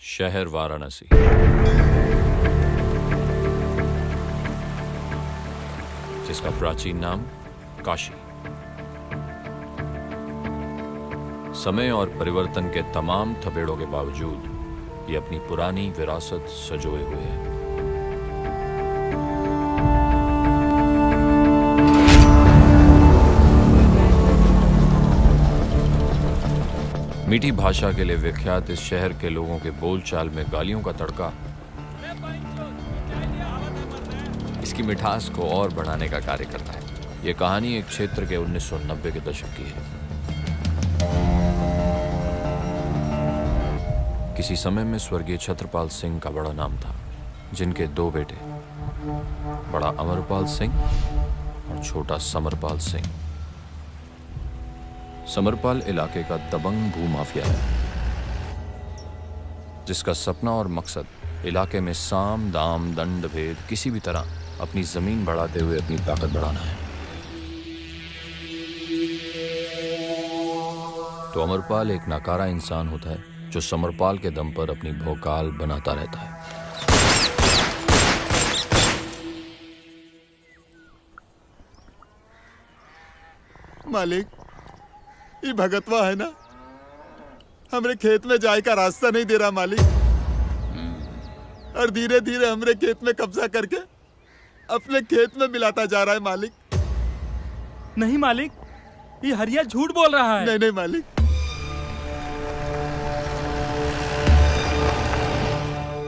शहर वाराणसी। जिसका प्राचीन नाम काशी। समय और परिवर्तन के तमाम थपेड़ों के बावजूद ये अपनी पुरानी विरासत सजोए हुए है। मीठी भाषा के लिए विख्यात इस शहर के लोगों के बोलचाल में गालियों का तड़का इसकी मिठास को और बढ़ाने का कार्य करता है। ये कहानी एक क्षेत्र के 1990 के दशक की है। किसी समय में स्वर्गीय छत्रपाल सिंह का बड़ा नाम था, जिनके दो बेटे, बड़ा अमरपाल सिंह और छोटा समरपाल सिंह। समरपाल इलाके का दबंग भूमाफिया है, जिसका सपना और मकसद इलाके में साम दाम दंड भेद किसी भी तरह अपनी जमीन बढ़ाते हुए अपनी ताकत बढ़ाना है। तो अमरपाल एक नाकारा इंसान होता है जो समरपाल के दम पर अपनी भौकाल बनाता रहता है। मालिक, ये भगतवा है ना, हमरे खेत में जाए का रास्ता नहीं दे रहा मालिक, और धीरे धीरे हमरे खेत में कब्जा करके अपने खेत में मिलाता जा रहा है मालिक। नहीं मालिक, ये हरिया झूठ बोल रहा है। नहीं नहीं मालिक।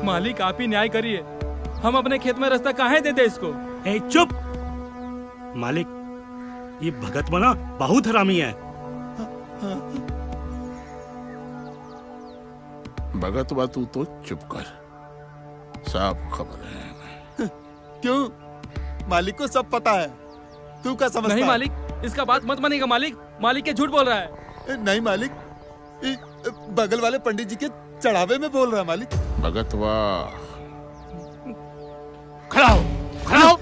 मालिक आप ही न्याय करिए, हम अपने खेत में रास्ता काहे दे दे इसको। ए चुप मालिक, ये भगतवा ना बहुत हरामी है। भगतवा तू तो चुप कर, सब खबर है। क्यों? मालिक को सब पता है, तू क्या समझता है? नहीं मालिक, इसका बात मत मानिएगा मालिक, मालिक के झूठ बोल रहा है। नहीं मालिक, ये बगल वाले पंडित जी के चढ़ावे में बोल रहा है मालिक। भगतवा खड़ा हो, खड़ा हो।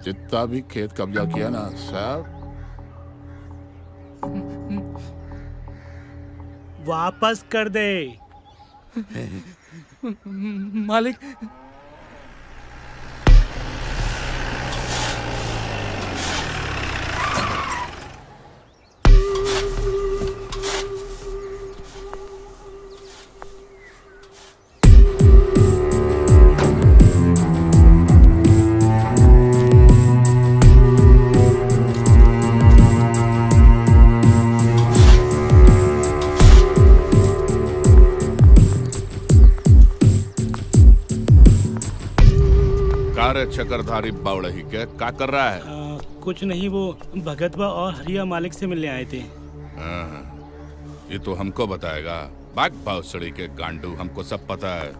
जितना भी खेत कब्जा किया ना सब वापस कर दे। मालिक, चक्रधारी बावड़ही के क्या कर रहा है? कुछ नहीं, वो भगतवा और हरिया मालिक से मिलने आए थे। ये तो हमको बताएगा। बाग बावसड़ी के गांडू, हमको सब पता है।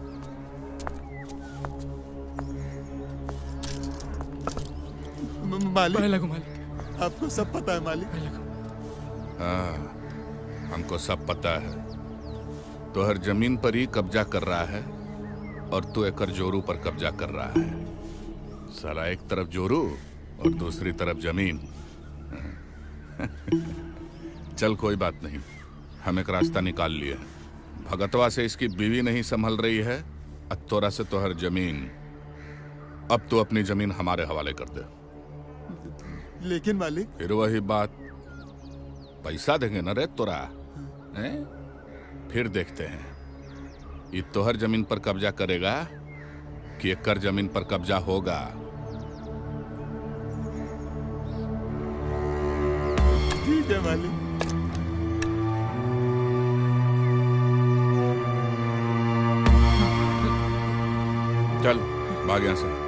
मालिक, आपको सब पता है मालिक। हमको सब पता है। तो हर जमीन पर ही कब्जा कर रहा है और तू एकड़ जोरू पर कब्जा कर रहा है। साला एक तरफ जोरू और दूसरी तरफ जमीन। चल कोई बात नहीं, हम एक रास्ता निकाल लिए। भगतवा से इसकी बीवी नहीं संभल रही है, अतोरा से तो हर जमीन। अब तो अपनी जमीन हमारे हवाले कर दे। लेकिन मालिक, फिर वही बात, पैसा देंगे ना रे तोरा। फिर देखते हैं ये तोहर जमीन पर कब्जा करेगा कि एकड़ जमीन पर कब्जा होगा। ठीक है मालिक। चल भाग यहाँ से।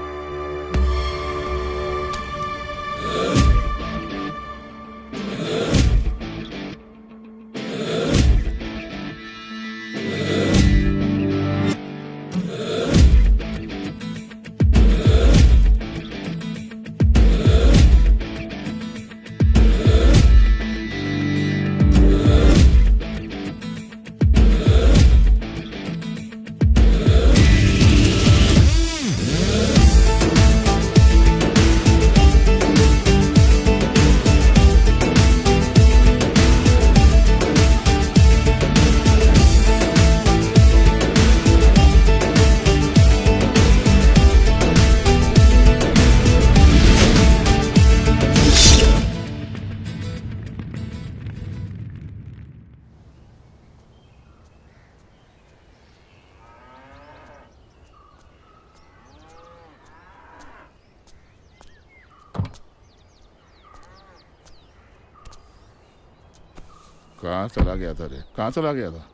कहाँ चला गया था रे? कहाँ चला गया था?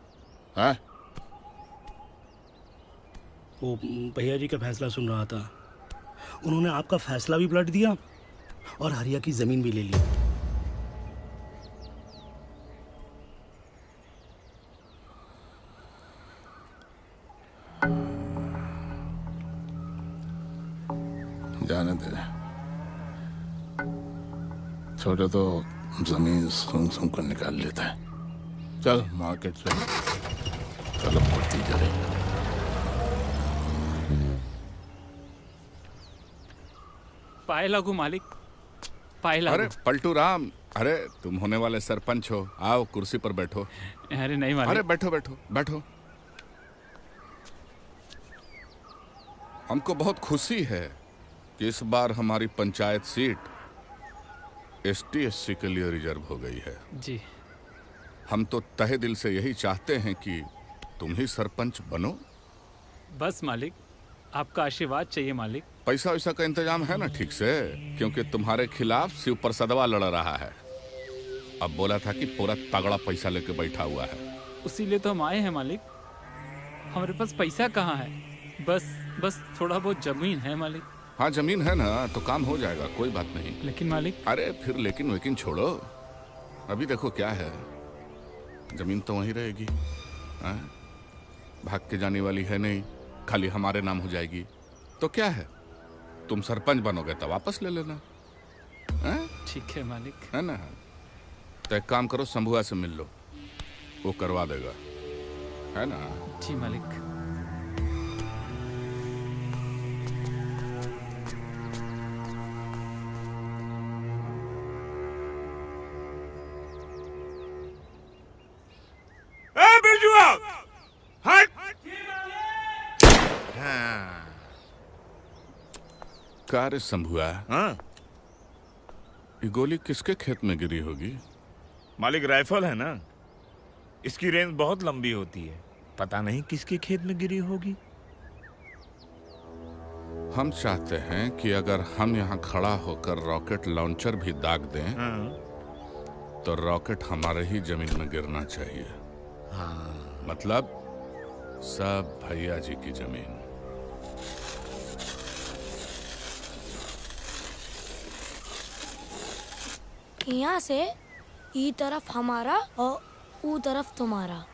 हैं? वो भैया जी का फैसला सुन रहा था। उन्होंने आपका फैसला भी पलट दिया और हरिया की जमीन भी ले ली। जाने दे, छोटे तो जमीन सूंघ सूंघ कर निकाल लेता है। चल मार्केट चल, चलो पड़ती चले। पाए लागू मालिक, पाए लागू। अरे पलटू राम, अरे तुम होने वाले सरपंच हो, आओ कुर्सी पर बैठो। अरे नहीं अरे मालिक। बैठो बैठो बैठो। हमको बहुत खुशी है कि इस बार हमारी पंचायत सीट ST/SC के लिए रिजर्व हो गई है। जी हम तो तहे दिल से यही चाहते हैं कि तुम ही सरपंच बनो। बस मालिक, आपका आशीर्वाद चाहिए मालिक। पैसा वैसा का इंतजाम है ना ठीक से? क्योंकि तुम्हारे खिलाफ शिव प्रसादवा लड़ रहा है। अब बोला था कि पूरा तगड़ा पैसा लेके बैठा हुआ है। उसीलिए तो हम आए हैं मालिक। हमारे पास पैसा कहाँ है? बस थोड़ा बहुत जमीन है मालिक। हाँ जमीन है ना तो काम हो जाएगा, कोई बात नहीं। लेकिन मालिक। अरे फिर लेकिन छोड़ो, अभी देखो क्या है, जमीन तो वहीं रहेगी। हाँ? भाग के जाने वाली है नहीं, खाली हमारे नाम हो जाएगी। तो क्या है, तुम सरपंच बनोगे तो वापस ले लेना। हाँ? ठीक है मालिक। है ना? तो एक काम करो, शंभुआ से मिल लो, वो करवा देगा, है ना? जी मालिक। कार्य शंभुआ, हाँ ये गोली किसके खेत में गिरी होगी? मालिक, राइफल है ना, इसकी रेंज बहुत लंबी होती है, पता नहीं किसके खेत में गिरी होगी। हम चाहते हैं कि अगर हम यहाँ खड़ा होकर रॉकेट लॉन्चर भी दाग दें, हाँ। तो रॉकेट हमारे ही जमीन में गिरना चाहिए। हाँ। मतलब सब भैया जी की जमीन। यहाँ से ई तरफ हमारा और ऊ तरफ तुम्हारा।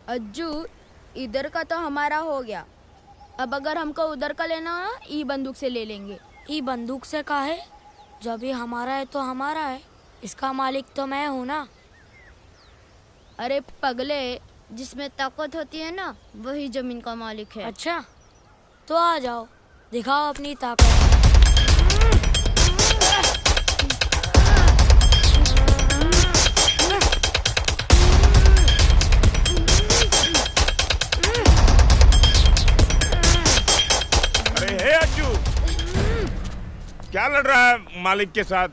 अज्जू, इधर का तो हमारा हो गया, अब अगर हमको उधर का लेना हो ई बंदूक से ले लेंगे। ई बंदूक से का है? जब ये हमारा है तो हमारा है, इसका मालिक तो मैं हूँ ना। अरे पगले, जिसमें ताकत होती है ना वही जमीन का मालिक है। अच्छा तो आ जाओ, दिखाओ अपनी ताकत। क्या लड़ रहा है मालिक के साथ?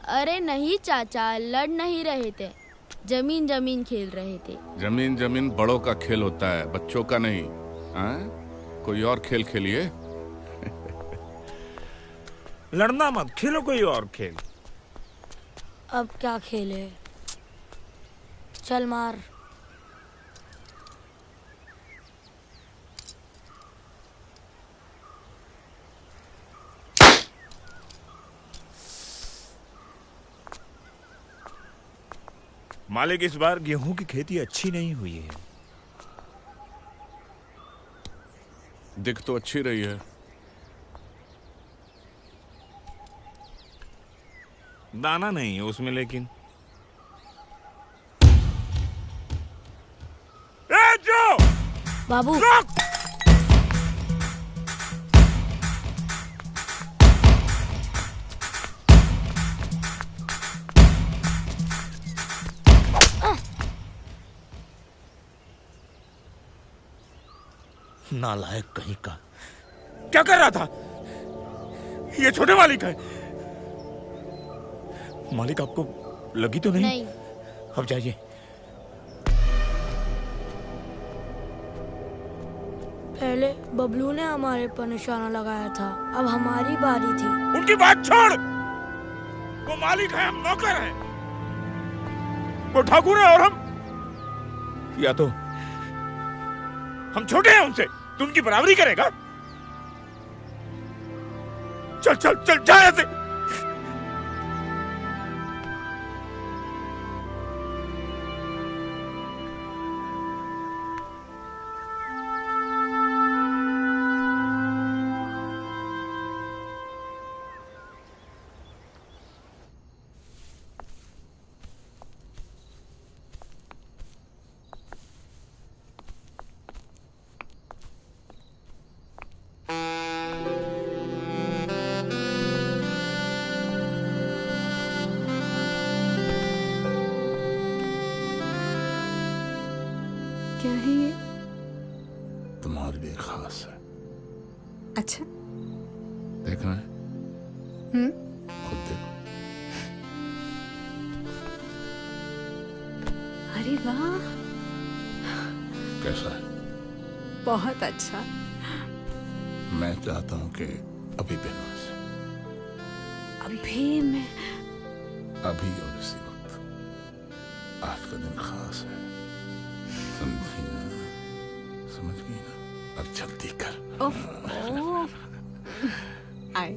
अरे नहीं चाचा, लड़ नहीं रहे थे, जमीन खेल रहे थे। जमीन बड़ों का खेल होता है, बच्चों का नहीं। हाँ? कोई और खेल खेलिए। लड़ना मत, खेलो कोई और खेल। अब क्या खेले? चल मार। मालिक, इस बार गेहूं की खेती अच्छी नहीं हुई है। दिख तो अच्छी रही है। दाना नहीं है उसमें, लेकिन जो बाबू नालायक कहीं का, क्या कर रहा था? ये छोटे मालिक है। मालिक आपको लगी तो नहीं? नहीं। अब जाइए। पहले बबलू ने हमारे पर निशाना लगाया था, अब हमारी बारी थी। उनकी बात छोड़, वो मालिक है, हम नौकर हैं। वो ठाकुर है और हम या तो हम छोटे हैं उनसे, तू उनकी बराबरी करेगा? चल चल चल जा ऐसे। क्या है ये? तुम्हारे लिए खास है। अच्छा। देखना है? खुद देखो। अरे वाह, कैसा है? बहुत अच्छा। मैं चाहता हूँ कि अभी पहनो इसे। अभी मैं अभी और इसी वक्त। आज का दिन खास है, समझी ना? समझ गई ना? अब जल्दी कर। ओह, आए।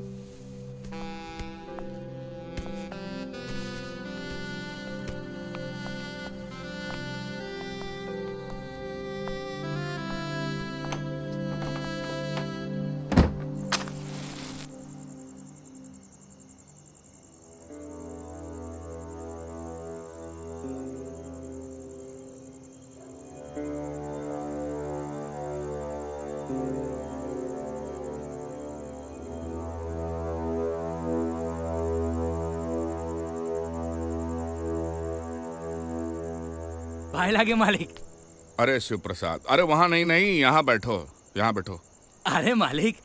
भाई लागे मालिक। अरे शिव प्रसाद, अरे वहां नहीं नहीं, यहाँ बैठो, यहाँ बैठो। अरे मालिक,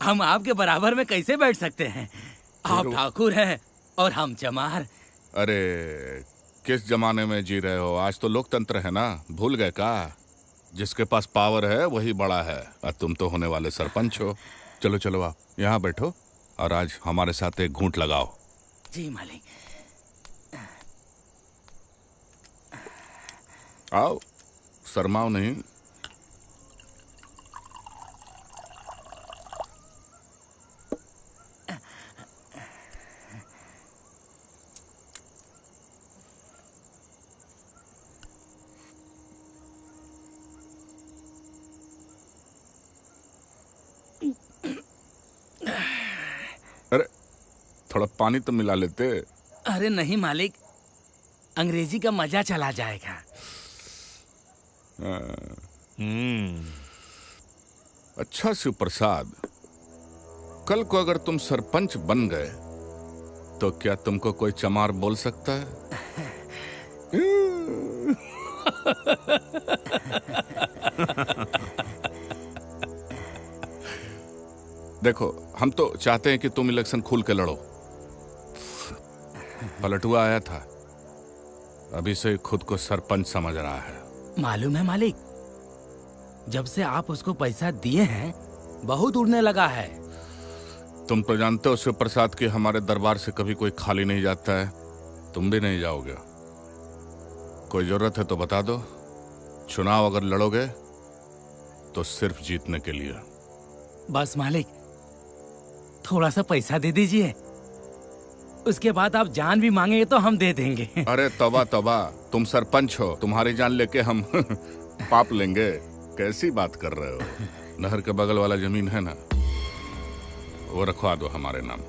हम आपके बराबर में कैसे बैठ सकते हैं? आप ठाकुर हैं और हम चमार। अरे किस जमाने में जी रहे हो? आज तो लोकतंत्र है ना, भूल गए का? जिसके पास पावर है वही बड़ा है, और तुम तो होने वाले सरपंच हो। चलो चलो आप यहाँ बैठो और आज हमारे साथ एक घूंट लगाओ। जी मालिक। आओ, शर्माओ नहीं। अरे थोड़ा पानी तो मिला लेते। अरे नहीं मालिक, अंग्रेजी का मजा चला जाएगा। अच्छा शिव प्रसाद, कल को अगर तुम सरपंच बन गए तो क्या तुमको कोई चमार बोल सकता है? देखो, हम तो चाहते हैं कि तुम इलेक्शन खुल के लड़ो। पलटुआ आया था, अभी से खुद को सरपंच समझ रहा है। मालूम है मालिक, जब से आप उसको पैसा दिए हैं बहुत उड़ने लगा है। तुम तो जानते हो शिव प्रसाद कि हमारे दरबार से कभी कोई खाली नहीं जाता है। तुम भी नहीं जाओगे। कोई जरूरत है तो बता दो। चुनाव अगर लड़ोगे तो सिर्फ जीतने के लिए। बस मालिक, थोड़ा सा पैसा दे दीजिए, उसके बाद आप जान भी मांगेंगे तो हम दे देंगे। अरे तौबा तौबा, तुम सरपंच हो, तुम्हारी जान लेके हम पाप लेंगे? कैसी बात कर रहे हो? नहर के बगल वाला जमीन है ना, वो रखवा दो हमारे नाम।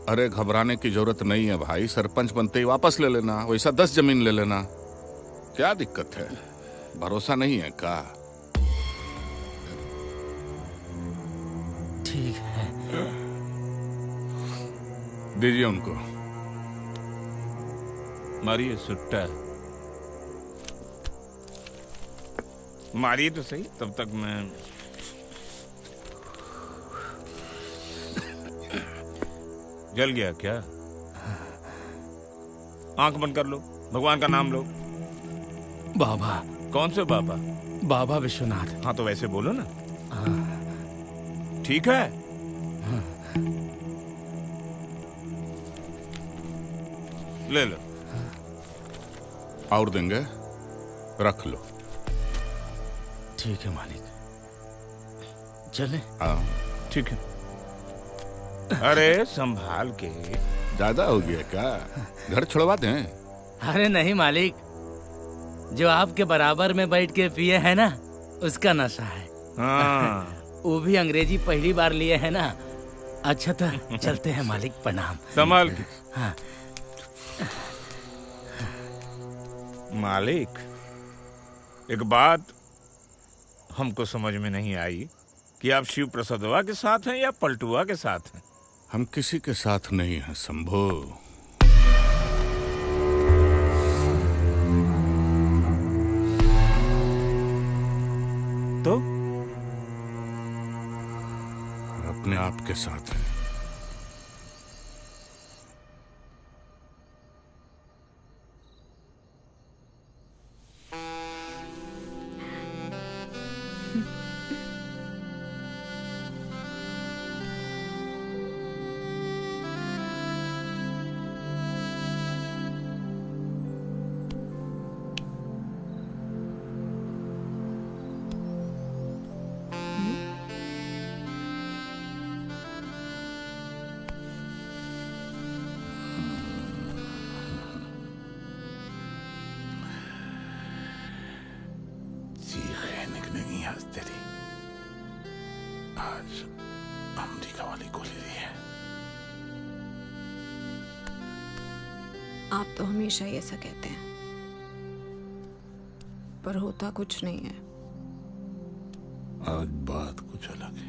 अरे घबराने की जरूरत नहीं है भाई, सरपंच बनते ही वापस ले लेना, वैसा 10 जमीन ले लेना, क्या दिक्कत है? भरोसा नहीं है का? ठीक है, दीजिए उनको। मारिए सुट्टा, मारिए तो सही, तब तक मैं जल गया क्या? आंख बंद कर लो, भगवान का नाम लो। बाबा। कौन से बाबा? बाबा विश्वनाथ। हाँ तो वैसे बोलो ना। ठीक है। ले लो। और देंगे, रख लो। ठीक है मालिक, चले। हाँ ठीक है। अरे संभाल के। ज्यादा हो गया क्या? घर छुड़वा दें? अरे नहीं मालिक, जो आपके बराबर में बैठ के पिए है ना, उसका नशा है। हाँ। वो भी अंग्रेजी पहली बार लिए है ना। अच्छा तो चलते हैं मालिक, प्रणाम। संभाल के। हाँ। मालिक, एक बात हमको समझ में नहीं आई कि आप शिव प्रसादवा के साथ हैं या पलटुआ के साथ हैं? हम किसी के साथ नहीं हैं शंभू। तो अपने आप के साथ हैं। आज अमेरिका वाली गोली दी है। आप तो हमेशा ही ऐसा कहते हैं, पर होता कुछ नहीं है। आज बात कुछ अलग है।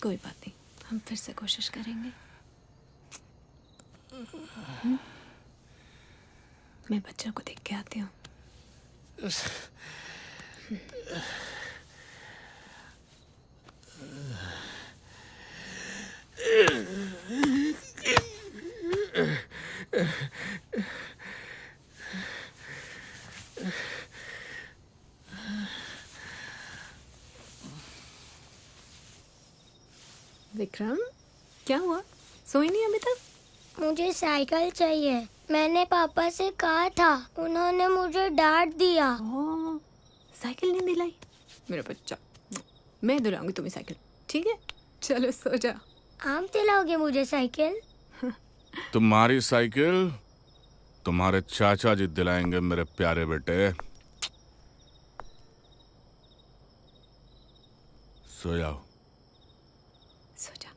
कोई बात नहीं, हम फिर से कोशिश करेंगे। मैं बच्चों को देख के आती हूँ। विक्रम, क्या हुआ? सोई नहीं अभी तक? मुझे साइकिल चाहिए। मैंने पापा से कहा था, उन्होंने मुझे डांट दिया। ओह, साइकिल नहीं दिलाई? मेरा बच्चा, मैं दिलाऊंगी तुम्हें साइकिल, ठीक है? चलो सो जा। आप दिलाओगे मुझे साइकिल? तुम्हारी साइकिल तुम्हारे चाचा जी दिलाएंगे मेरे प्यारे बेटे। सो जाओ। सो जा।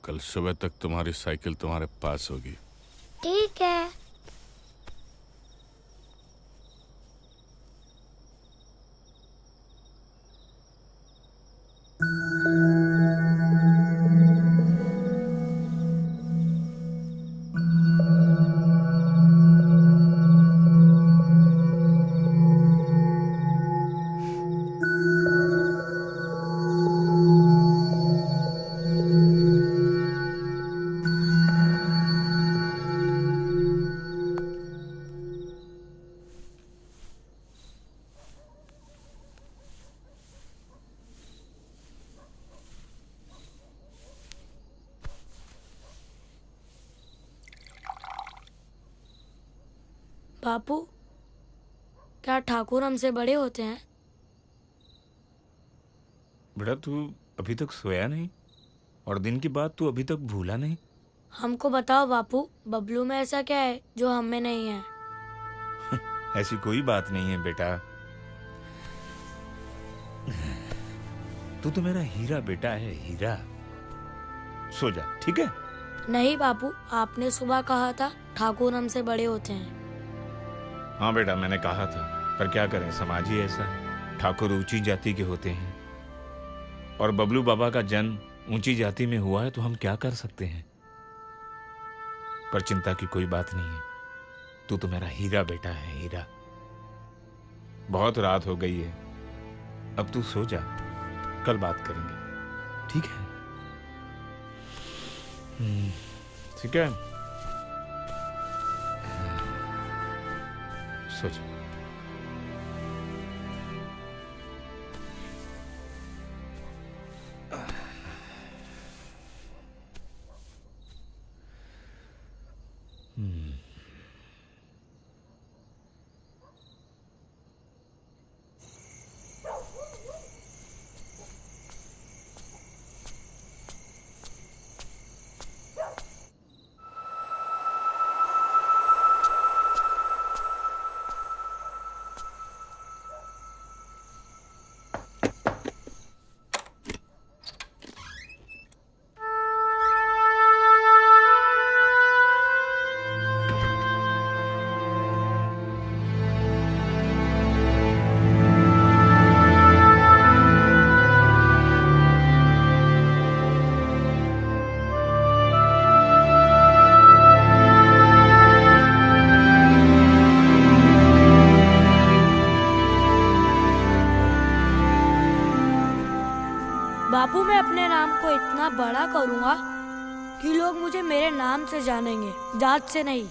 कल सुबह तक तुम्हारी साइकिल तुम्हारे पास होगी। ठीक है। बापू, क्या ठाकुर हमसे बड़े होते हैं? बेटा तू अभी तक सोया नहीं और दिन की बात तू अभी तक भूला नहीं। हमको बताओ बापू, बबलू में ऐसा क्या है जो हम में नहीं है? ऐसी कोई बात नहीं है बेटा। तू तो मेरा हीरा बेटा है, हीरा। सो जा, ठीक है? नहीं बापू, आपने सुबह कहा था ठाकुर हमसे बड़े होते हैं। हाँ बेटा, मैंने कहा था, पर क्या करें, समाज ही ऐसा है। ठाकुर ऊंची जाति के होते हैं और बबलू बाबा का जन्म ऊंची जाति में हुआ है, तो हम क्या कर सकते हैं। पर चिंता की कोई बात नहीं है, तू तो मेरा हीरा बेटा है, हीरा। बहुत रात हो गई है, अब तू सो जा, कल बात करेंगे, ठीक है? ठीक है, सो जा। बापू, मैं अपने नाम को इतना बड़ा करूंगा कि लोग मुझे मेरे नाम से जानेंगे, जात से नहीं।